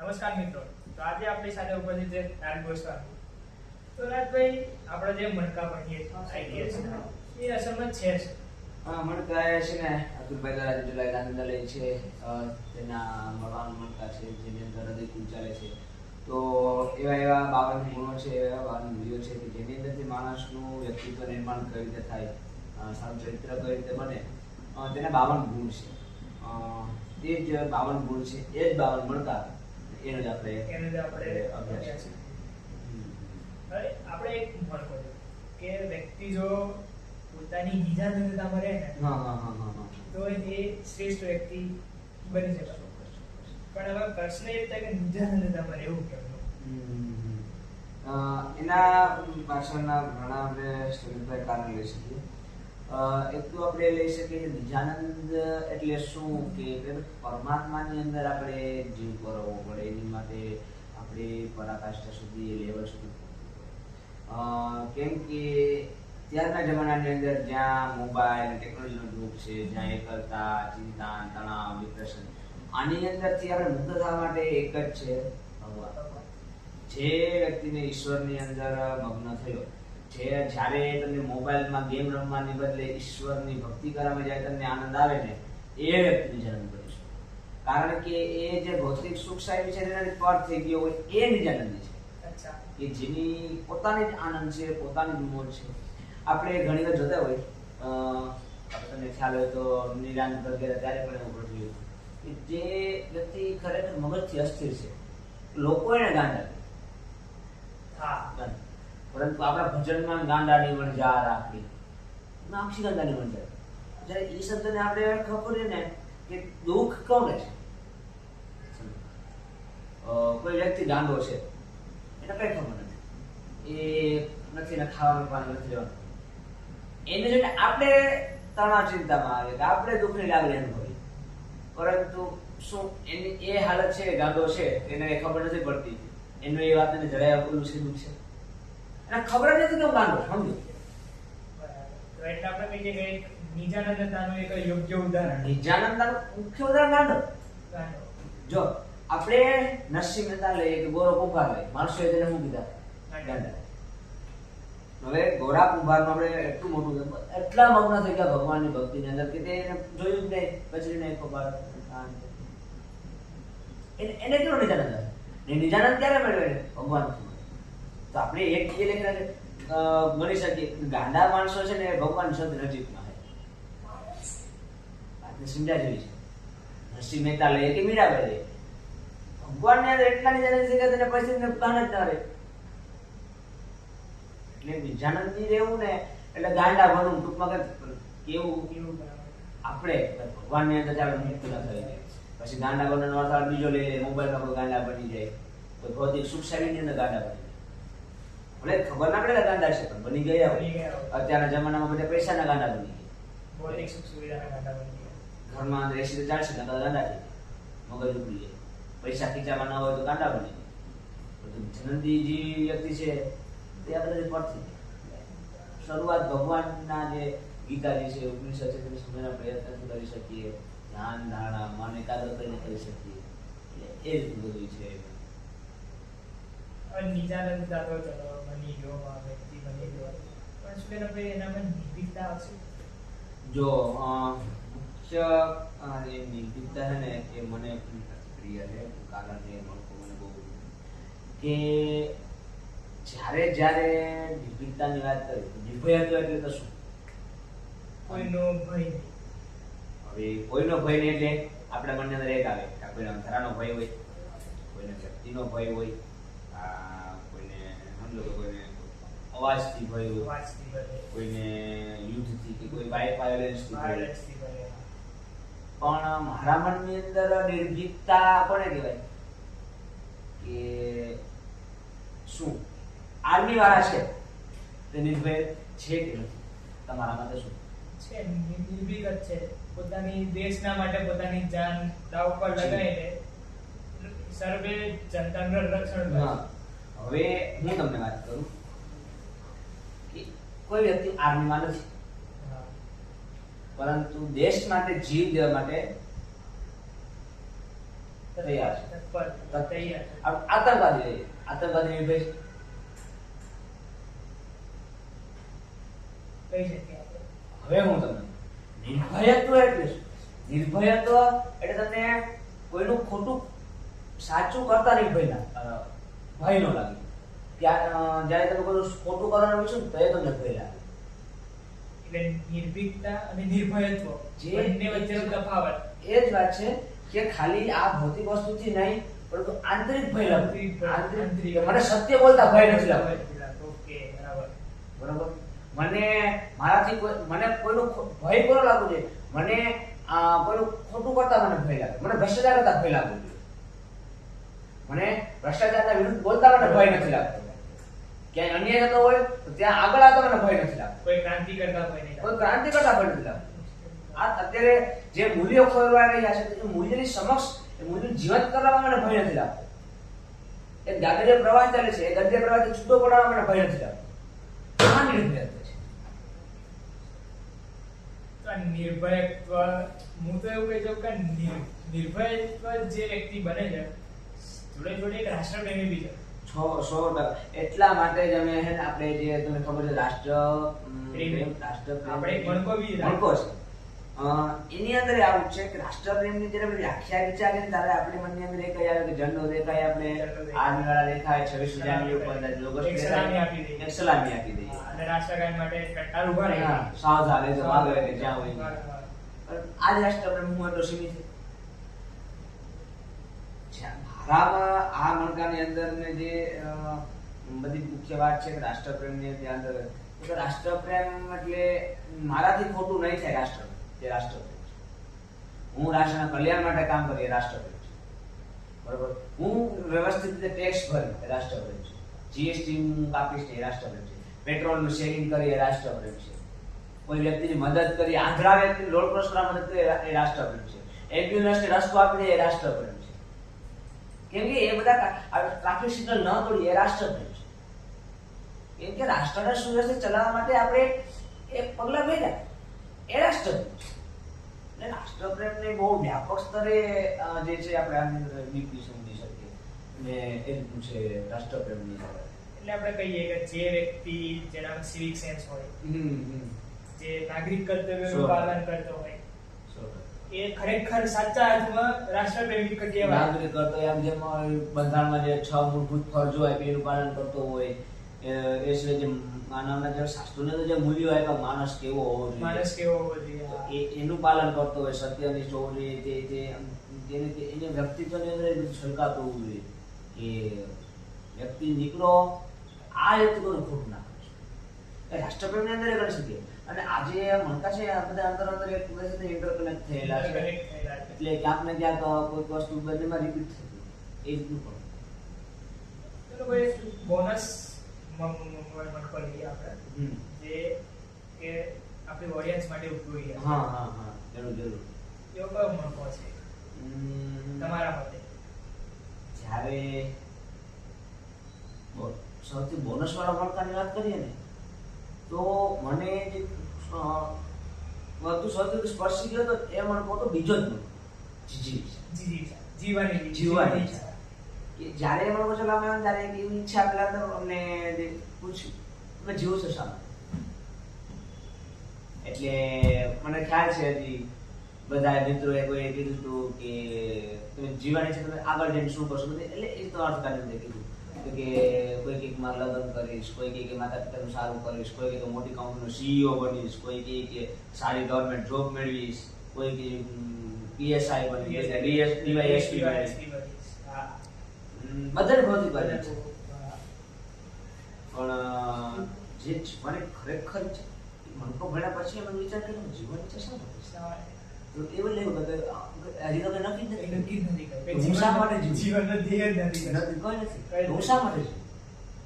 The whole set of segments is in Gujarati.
નમસ્કાર મિત્રો. તો આજે આપણી સાથે ઉપસ્થિત છે નારાયણ ગોસ્વામી. તો રાજભાઈ, આપણે જે મણકા ભણીએ આઈડીએસ એ અસલમાં છે જ. મણકા છે ને અતુલભાઈ દ્વારા જુલાઈ આનંદાલય છે, તેના મળવાનું મણકા છે જેની અંદર હૃદય કુલ ચાલે છે. તો એવા 52 ગુણો છે, એવા 52 મૂલ્યો છે કે જેની અંદરથી માણસનું વ્યક્તિત્વ નિર્માણ કઈ રીતે થાય, સારું ચરિત્ર કઈ રીતે બને, તેના 52 ગુણ છે. તે જ 52 ગુણ છે, એ જ 52 મણકા, એનો જ આપણે અભ્યાસ છે. હવે આપણે એક મણકો કે વ્યક્તિ જો પોતાની નિજાનંદતામાં રહે ને તો એ શ્રેષ્ઠ વ્યક્તિ બની શકે. પણ હવે પ્રશ્ન એ થાય કે નિજાનંદતામાં રહેવું કેમ? એના પાછળના ઘણા આપણે સ્ટોરીભાઈ કારણ લઈ શકીએ. એક તો આપણે લઈ શકીએ નિજાનંદ એટલે શું કે પરમાત્માની અંદર આપણે જીવ કરવો પડે, એની માટે આપણે પરાકાષ્ઠા સુધી લેવલ સુધી. કેમ કે ત્યારના જમાનાની અંદર જ્યાં મોબાઈલ ટેકનોલોજીનો યુગ છે, જ્યાં એકલતા, ચિંતા, તણાવ, ડિપ્રેશન, આની અંદરથી આપણે મુક્ત થવા માટે એક જ છે ભગવાન. જે વ્યક્તિને ઈશ્વરની અંદર મગ્ન થયો, જે જ્યારે તમને મોબાઈલમાં ગેમ રમવાની બદલે ઈશ્વરની ભક્તિ કરવામાં જ્યારે તમને આનંદ આવે ને, એ વ્યક્તિને જન્મ કર્યો છે. કારણ કે એ જે ભૌતિક સુખ સાહેબ છે એનાથી પર થઈ ગયો હોય, એ નિજાનંદી છે કે જેની પોતાની જ આનંદ છે, પોતાની જ મોજ છે. આપણે ઘણી વાર જોતા હોય, તમને ખ્યાલ હોય તો નિરાંત વગેરે ત્યારે પણ એવું જોયું કે જે વ્યક્તિ ખરેખર મગજથી અસ્થિર છે, લોકો એને ગાંડા, પરંતુ આપણા ભજનમાં ગાંડાની વણઝાર રાખી, નાક્ષી ગાંડાની વણઝાર. જ્યારે એ શબ્દને આપણે ખબર ને કે દુઃખ કોને છે, કોઈ વ્યક્તિ ગાંડો છે એને કઈ ખબર નથી, એ નથી ને ખાવાનું પાણી નથી લેવાનું, એને જોઈને આપણે તણાવ ચિંતામાં આવે કે આપણે દુઃખની લાગણી અનુભવી. પરંતુ શું એની એ હાલત છે, ગાંડો છે, એને ખબર નથી પડતી, એનું એ વાતને જરાય ઓલું છે, દુઃખ છે, એને ખબર જ નથી કે હું ગાંડો સમજો. તો એટલે આપણે કહીએ કે નિજાનંદતાનું એક યોગ્ય ઉદાહરણ, નિજાનંદતાનું મુખ્ય ઉદાહરણ ગાંડો. જો આપણે નરસિંહ મહેતા લઈએ કે ગોરો કુંભાર લઈએ, માણસો તેને શું કીધા? ગાંડા. હવે ગોરા કુંભારનું આપણે એટલું મોટું, એટલા મગ્ન થઈ ગયા ભગવાનની ભક્તિની અંદર કે તે જોયું જ નહીં, કચરીને ખબર. એને કેવો નિજાનંદ આવે? નિજાનંદ ક્યારે મેળવે? ભગવાન. તો આપણે એક એ લેખના ગણી શકીએ ગાંડા માણસો છે ને ભગવાન શબ્દ નજીકમાં છે. વાતને સમજ્યા જેવી છે. નરસિંહ મહેતા લઈએ કે મીરાબાઈ લઈએ, ભગવાનની અંદર એટલા નિજાનંદ છે કે તેને પછી ભાન જ ના રહે. એટલે નિજાનંદી રહેવું ને એટલે ગાંડા બનવું, ટૂંકમાં કેવું આપણે ભગવાનની અંદર ચાલો મુક્ત ના થઈ જાય, પછી ગાંડા બનવાનો અર્થ બીજો લઈ લે, મોબાઈલમાં કોઈ ગાંડા બની જાય, કોઈ ભૌતિક સુખ સાહેબની અંદર ગાંડા બની જાય. ભલે ખબર ના પડે ગાંડા છે પણ બની ગયા હોય. અત્યારના જમાનામાં બધા પૈસાના ગાંડા બની ગયા, ભૌતિક સુખ સુવિધાના ગાંડા બની ગયા. ઘરમાં અંદર 80 થી 40 ગાંડા થઈ જાય, મગજ ઉપડી જાય, પૈસા ખીચામાં ના હોય તો ગાંડા બની જાય. બધું જનંદી જે વ્યક્તિ છે તે આ બધા પડતી શરૂઆત ભગવાનના જે ગીતાજી છે, ઉપનિષદ છે, તેને સમજવાના પ્રયત્ન કરી શકીએ, ધ્યાન ધારણા મન એકાગ્ર કરીને કરી શકીએ, એટલે એ જ બધું છે. નિજાનંદતા તો ચલો બની ગયો, વ્યક્તિ બની ગયો, પણ શું આપણે એનામાં નિર્ભીકતા આવશે? જો મુખ્ય નિર્ભીકતા છે ને એ મને પ્રિય છે, કારણ કે મને બહુ કે જ્યારે નિર્ભીકતાની વાત કરી, નિર્ભય હતો એટલે તો શું? કોઈનો ભય નહીં. હવે કોઈનો ભય નહીં એટલે આપણા મનની અંદર એક આવે કે કોઈને અંધારાનો ભય હોય, કોઈને વ્યક્તિનો ભય હોય, કોઈને સમજો કે કોઈને અવાજથી ભય હોય, કોઈને યુદ્ધથી કે કોઈ વાયલેન્સથી ભય. પણ મારા મનની અંદર નિર્ભીકતા કોને કહેવાય કે શું આર્મી વાળા છે તે નિર્ભય છે કે નથી? તમારા માટે શું છે? નિર્ભીક જ છે, પોતાની દેશના માટે પોતાની જાન દાવ પર લગાવીને સર્વે જનતાનું રક્ષણ કરે. હવે હું તમને વાત કરું કે કોઈ વ્યક્તિ આર્મીમાં નથી, પરંતુ દેશ માટે જીવ દેવા માટે તૈયાર છે. તૈયાર છે. આતંકવાદી નિર્ભય છે. કહી શકીએ આપણે. હવે હું તમને નિર્ભયત્વ એટલે શું? નિર્ભયત્વ એટલે તમને કોઈનું ખોટું સાચું કરતા નિર્ભય ભય ન લાગે. જ્યારે તમે કોઈ ખોટું કરવાનું પૂછ્યું તો એ તમને ભય લાગે. એટલે નિર્ભીકતા અને નિર્ભયત્વ બંને વચ્ચેનો તફાવત એ જ વાત છે કે ખાલી આ ભૌતિક વસ્તુથી નહીં પરંતુ આંતરિક ભય લાગે. આંતરિક મને સત્ય બોલતા ભય નથી લાગતો. ઓકે, બરાબર. બરાબર. મને મારાથી મને કોઈનો ભય કોનો લાગુ છે? મને કોઈનું ખોટું કરતા મને ભય લાગે. મને ભ્રષ્ટાચાર કરતા ભય લાગુ છે. મને ભ્રષ્ટાચારના વિરુદ્ધ બોલતા મને ભય નથી લાગતો. ક્યાંય અન્યાય થતો હોય તો ત્યાં આગળ આવતા મને ભય નથી લાગતો. કોઈ ક્રાંતિ કરતા ભય નહીં લાગતો. કોઈ ક્રાંતિ કરતા ભય નથી લાગતો. આ અત્યારે જે મૂલ્યો ખોરવાઈ રહ્યા છે એ મૂલ્યની સમક્ષ એ મૂલ્ય જીવંત કરવામાં મને ભય નથી લાગતો. એક ગાગડીય પ્રવાહ ચાલે છે, એ ગદ્ય પ્રવાહથી છૂટો પડવામાં મને ભય નથી લાગતો. આ નિર્ભયત્વ છે. નિર્ભયત્વ, હું તો એવું કહી શકું કે નિર્ભયત્વ જે વ્યક્તિ બને છે જોડે જોડે એક રાષ્ટ્રપ્રેમી બી છે. 100% એટલા માટે જ અમે હે ને આપણે જે તમને ખબર છે રાષ્ટ્રપ્રેમ આપણે એક મણકો બી મણકો છે. એની અંદર આવું છે કે રાષ્ટ્રપ્રેમની જ્યારે વ્યાખ્યા વિચારીએ ને ત્યારે આપણી મનની અંદર એક આવે કે ઝંડો દેખાય, આપણે આર્મી વાળા દેખાય, 26 જાન્યુઆરી ઉપર લોગો સલામી આપી દઈએ અને રાષ્ટ્રગાન માટે કટ્ટાર ઉભા રહે. સાવધાન એ જવાબ આવે કે જ્યાં હોય આ જ રાષ્ટ્રપ્રેમ હું એટલો સીમિત છે. મારામાં આ મણકાની અંદર ને જે બધી મુખ્ય વાત છે કે રાષ્ટ્રપ્રેમની ત્યાં અંદર તો રાષ્ટ્રપ્રેમ એટલે મારાથી ખોટું નહીં થાય. રાષ્ટ્રપ્રેમ જે રાષ્ટ્રપ્રેમ છે, હું રાષ્ટ્રના કલ્યાણ માટે કામ કરી એ રાષ્ટ્રપ્રેમ છે. બરોબર. હું વ્યવસ્થિત રીતે ટેક્સ ભરી એ રાષ્ટ્રપ્રેમ છે. જીએસટી હું કાપીશ એ રાષ્ટ્રપ્રેમ છે. પેટ્રોલનું શેરિંગ કરી એ રાષ્ટ્રપ્રેમ છે. કોઈ વ્યક્તિની મદદ કરી, આંધળા વ્યક્તિને રોડ ક્રોસ કરવા મદદ કરી એ રાષ્ટ્રપ્રેમ છે. એમ્બ્યુલન્સને રસ્તો આપી દે એ રાષ્ટ્રપ્રેમ છે. કેમ કે એ બધા ટ્રાફિક સિગ્નલ ન તોડી એ રાષ્ટ્રપ્રેમ છે. કેમ કે રાષ્ટ્રને સુવ્યવસ્થિત ચલાવવા માટે આપણે એક પગલા ભર્યા એ રાષ્ટ્રપ્રેમ છે. એટલે રાષ્ટ્રપ્રેમને બહુ વ્યાપક સ્તરે જે છે આપણે આની અંદર ડીપલી સમજી શકીએ ને એ રીતનું છે રાષ્ટ્રપ્રેમની. એટલે આપણે કહીએ કે જે વ્યક્તિ જેનામાં સિવિક સેન્સ હોય, જે નાગરિક કર્તવ્યોનું પાલન કરતો હોય, એ ખરેખર સાચા અર્થમાં રાષ્ટ્રપ્રેમી કહેવાય. નાગરિક કર્તવ્ય એમ જેમ બંધારણમાં જે 6 મૂળભૂત ફરજો હોય એનું પાલન કરતો હોય, એ સિવાય જે માનવના જે શાસ્ત્રોને જે મૂલ્યો આપ્યા માણસ કેવો હોવો જોઈએ એનું પાલન કરતો હોય, સત્યનિષ્ઠ હોવો જોઈએ, એને વ્યક્તિત્વની અંદર છલકાતું હોવું જોઈએ કે વ્યક્તિ નીકળો આ વ્યક્તિત્વને ખોટું ના કરે એ રાષ્ટ્રપ્રેમની અંદર ગણી શકીએ. અને આજે મણકા છે આ બધા અંતર એક સાથે ઇન્ટરકનેક્ટ થયેલા છે. એટલે ક્યાંક ને ક્યાંક કોઈ વસ્તુ બંનેમાં રિપીટ થતી એ રીતનું પણ. ચલો કોઈ બોનસ મણકો લઈએ આપણે જે કે આપણી ઓડિયન્સ માટે ઉપયોગી છે. હા જરૂર. એવો કયો મણકો છે તમારા મતે? જ્યારે સૌથી બોનસ વાળા મણકાની વાત કરીએ ને તો મને જે વધુ સૌથી સ્પર્શી ગયો તો એ મણકો તો બીજો જ મણકો જીવવાની કે જ્યારે એ મણકો ચલાવવામાં આવે ત્યારે એવી ઈચ્છા પેલા તો અમને પૂછ્યું તમે જીવો છો શા માટે? એટલે મને ખ્યાલ છે હજી બધા મિત્રોએ કોઈ કીધું હતું કે તમે જીવવાની છે તમે આગળ જઈને શું કરશો, એટલે એ તો અર્થકારી કીધું કે કોઈ કઈક માં લગ્ન કરીશ, કોઈ કઈ કે માતા પિતાનું સારું કરીશ, કોઈ કે મોટી કંપનીનો સીઈઓ બનીશ, કોઈ કે સારી ગવર્નમેન્ટ જોબ મેળવીશ, કોઈ કે પીએસઆઈ બનીશ, ડીવાયએસપી બનીશ. બધાને ભૌતિક વાત છે પણ જે મને ખરેખર છે મણકો ભણ્યા પછી એમ વિચાર કર્યો જીવન છે શા માટે? તો એવું લેવું કે હજી તો નક્કી જ નથી હું શા માટે જીવન નથી કોઈ નથી હું શા માટે છું?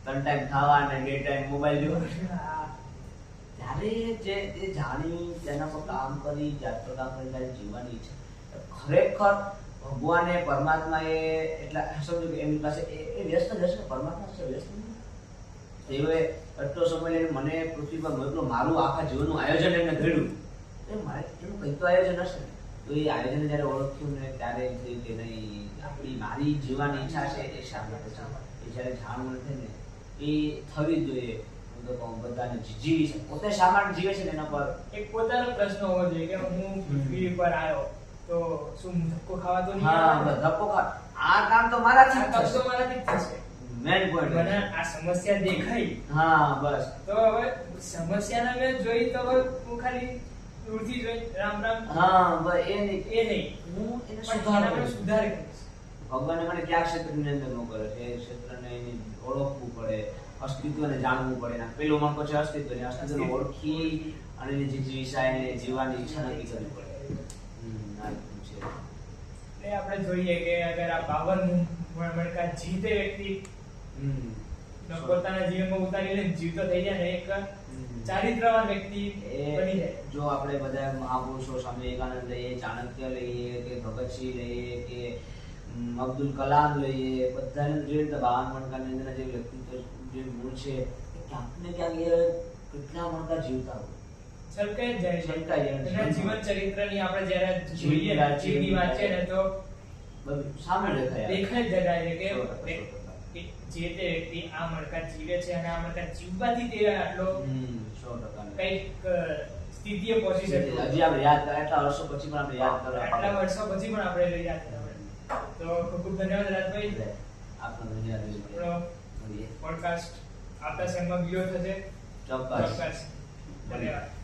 3 ટાઈમ ખાવા અને 2 ટાઈમ મોબાઈલ જોવો. ત્યારે જે જાણી તેના પર કામ કરી જાત પર કામ કરી ત્યારે જીવવાની છે ખરેખર ભગવાને પરમાત્માએ એટલા સમજો કે એમની પાસે એ વ્યસ્ત જ હશે. પરમાત્મા છે વ્યસ્ત તેઓએ એટલો સમય લઈને મને પૃથ્વી પર મોકલો, મારું આખા જીવનનું આયોજન એમને ઘડ્યું. મારે એનું કંઈક તો આયોજન હશે ને. તો એ આયોજન જ્યારે ઓળખ્યું ને ત્યારે એમ થયું કે નહીં આપણી મારી જીવવાની ઈચ્છા છે એ શા માટે છે એ જ્યારે જાણવું નથી ને એ થવી જ જોઈએ. હું તો કહું બધાને જીવી છે પોતે શા માટે જીવે છે ને એના પર એક પોતાનો પ્રશ્ન હોવો જોઈએ કે હું પૃથ્વી પર આવ્યો તો શું હું ધક્કો ખાવા તો નહીં હા આવ્યો? ધક્કો ખા આ કામ તો મારાથી આ જ કામ થશે. તો મારાથી જ થશે. મેન પોઈન્ટ મને આ સમસ્યા દેખાઈ હા બસ તો હવે સમસ્યાને મેં જોઈ તો હવે હું ખાલી દૂરથી જોઈ રામ રામ હા બસ એ નહીં એ નહીં હું એને પણ સુધાર એના કરું પર છું. સુધાર કરીશ. ભગવાને મને કયા ક્ષેત્રની અંદર નો કરે છે એ ક્ષેત્રને એની ઓળખવું પડે, અસ્તિત્વને જાણવું પડે. એના પેલું મન પછી અસ્તિત્વને ઓળખી અને એની જિજ્ઞાસા એને જીવવાની ઈચ્છા નક્કી કરવી પડે. આ રીતનું છે. એટલે આપણે જોઈએ કે અગર આ 52 મણકા જીતે વ્યક્તિ પોતાના જીવનમાં ઉતારી લઈને જીવતો થઈ જાય ને એક ચારિત્રવાન વ્યક્તિ બની જાય. જો આપણે બધા મહાપુરુષો સ્વામી વિવેકાનંદ લઈએ, ચાણક્ય લઈએ કે ભગતસિંહ લઈએ કે અબ્દુલ કલામ લઈએ, બધાને જોઈએ તો 52 મણકાની અંદરના જે વ્યક્તિત્વ જે ગુણ છે એ ક્યાંક ને ક્યાંક એ કેટલા મણકા જીવતા હોય છલકાઈ જ જાય છે. છલકાઈ જાય છે. એના જીવન ચરિત્રની આપણે જ્યારે જીવની જોઈએ જીવની વાંચીએ ને તો બધું સામે દેખાય દેખાઈ જ જાય છે 100% કે જે તે વ્યક્તિ આ મણકા જીવે છે અને આ મણકા જીવવાથી તે આટલો 100% કઈક સ્થિતિએ પહોંચી શકે. હજી આપણે યાદ કરે આટલા વર્ષો પછી પણ આપણે યાદ કરવા આટલા વર્ષો પછી પણ આપણે લઈ યાદ કરવા. તો ખૂબ ખૂબ ધન્યવાદ રાજભાઈ. આપનો ધન્યવાદ આપણો પોડકાસ્ટ આવતા સેમમાં બીજો થશે. ચોક્કસ ચોક્કસ. ધન્યવાદ.